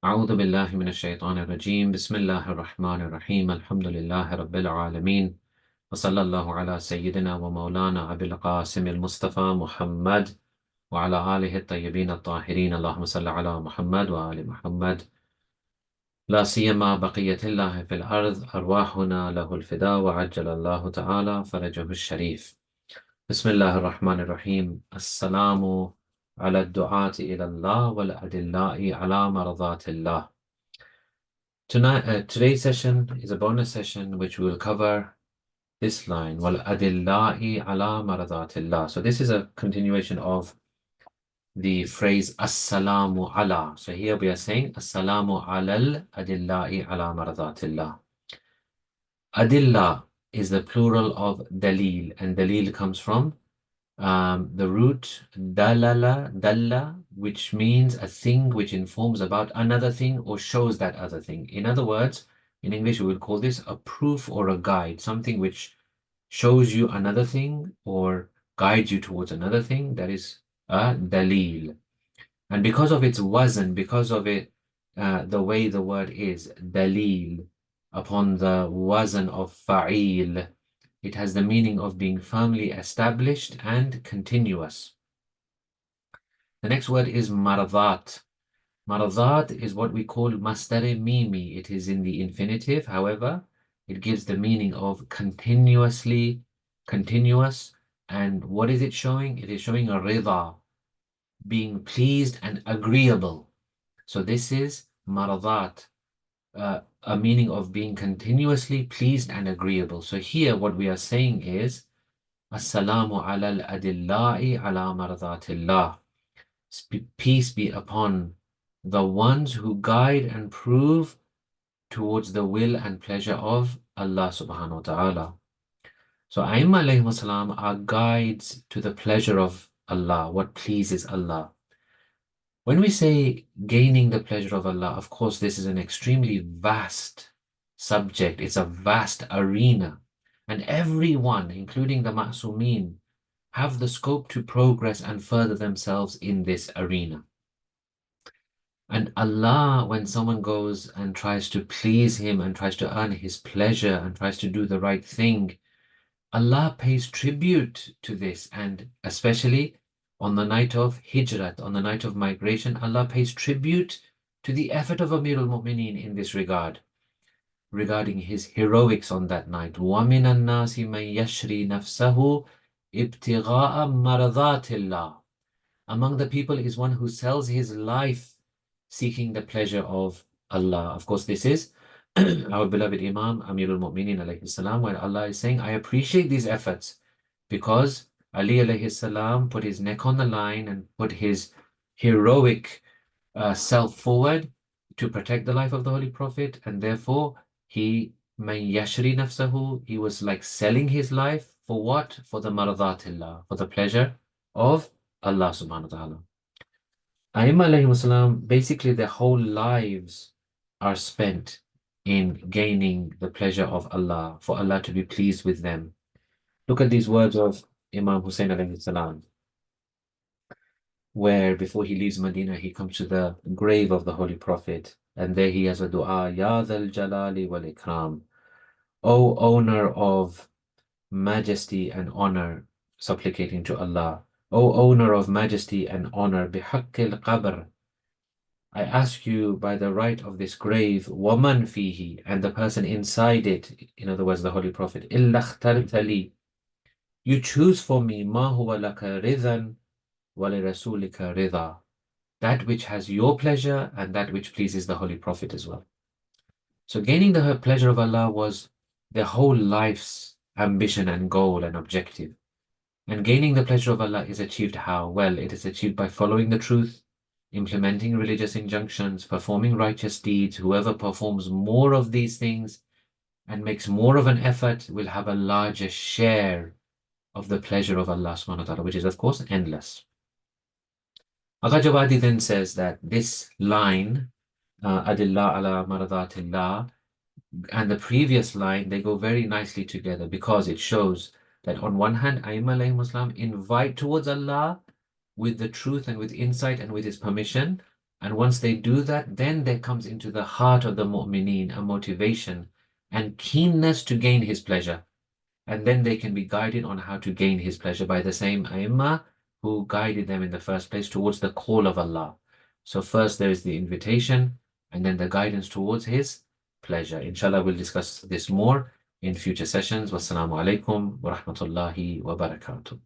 أعوذ بالله من الشيطان الرجيم بسم الله الرحمن الرحيم الحمد لله رب العالمين وصلى الله على سيدنا ومولانا أبي القاسم المصطفى محمد وعلى آله الطيبين الطاهرين اللهم صل على محمد وآل محمد لا سيما بقية الله في الأرض أرواحنا له الفداء وعجل الله تعالى فرجه الشريف بسم الله الرحمن الرحيم السلام على الدعاة إلى الله والأدلاء على مرضات الله. Today's session is a bonus session which will cover this line, وَالْأَدِلَّاءِ عَلَى مَرَضَاتِ اللَّهِ. So this is a continuation of the phrase As-salamu ala. So here we are saying As-salamu alal adilla'i ala maradatillah. Adillah is the plural of dalil, and dalil comes from the root dalla, which means a thing which informs about another thing or shows that other thing. In other words, in English, we would call this a proof or a guide, something which shows you another thing or guides you towards another thing. That is a dalil. And because of its wazn, because of it, the way the word is, dalil, upon the wazn of fa'il, it has the meaning of being firmly established and continuous. The next word is maradat. Maradat is what we call masdar mimi. It is in the infinitive. However, it gives the meaning of continuously, continuous. And what is it showing? It is showing a rida, being pleased and agreeable. So this is maradat, a meaning of being continuously pleased and agreeable. So here what we are saying is Assalamu ala al-adilla'i ala maradatillah. Peace be upon the ones who guide and prove towards the will and pleasure of Allah subhanahu wa ta'ala. So Aimma alayhi salam are guides to the pleasure of Allah, what pleases Allah. When we say gaining the pleasure of Allah, of course, this is an extremely vast subject. It's a vast arena. And everyone, including the ma'sumin, have the scope to progress and further themselves in this arena. And Allah, when someone goes and tries to please Him and tries to earn His pleasure and tries to do the right thing, Allah pays tribute to this, and especially on the night of Hijrat, on the night of migration, Allah pays tribute to the effort of Amir al-Mu'mineen in this regard, regarding his heroics on that night. وَمِنَ النَّاسِ مَنْ يَشْرِي نَفْسَهُ ابْتِغَاءَ مَرَضَاتِ اللَّهِ. Among the people is one who sells his life seeking the pleasure of Allah. Of course, this is our beloved Imam Amir al-Mu'mineen alayhi salam, where Allah is saying, I appreciate these efforts because Ali alayhi salam put his neck on the line and put his heroic self forward to protect the life of the Holy Prophet, and therefore he man yashri nafsahu, he was like selling his life for what? For the maradatillah, for the pleasure of Allah subhanahu wa ta'ala. Aimma alayhi salam, basically their whole lives are spent in gaining the pleasure of Allah, for Allah to be pleased with them. Look at these words of Imam Husayn alayhi salam, where before he leaves Medina, he comes to the grave of the Holy Prophet, and there he has a dua, Ya Dhal Jalali wal Ikram, O owner of majesty and honor, supplicating to Allah, O owner of majesty and honor, bihaqqil qabr, I ask you by the right of this grave, waman fihi, and the person inside it, in other words, the Holy Prophet, illa ikhtartali, you choose for me, ma huwa laka ridhan wa li rasulika ridha, that which has your pleasure and that which pleases the Holy Prophet as well. So gaining the pleasure of Allah was their whole life's ambition and goal and objective. And gaining the pleasure of Allah is achieved how? Well, it is achieved by following the truth, implementing religious injunctions, performing righteous deeds. Whoever performs more of these things and makes more of an effort will have a larger share of the pleasure of Allah subhanahu wa ta'ala, which is of course endless. Agha Jawadi then says that this line, Adillah ala maradatillah, and the previous line, they go very nicely together because it shows that on one hand, Aimma alayhi invite towards Allah with the truth and with insight and with His permission. And once they do that, then there comes into the heart of the mu'mineen a motivation and keenness to gain his pleasure. And then they can be guided on how to gain his pleasure by the same A'immah who guided them in the first place towards the call of Allah. So first there is the invitation and then the guidance towards his pleasure. Inshallah, we'll discuss this more in future sessions. Wassalamu alaikum wa rahmatullahi wa barakatuh.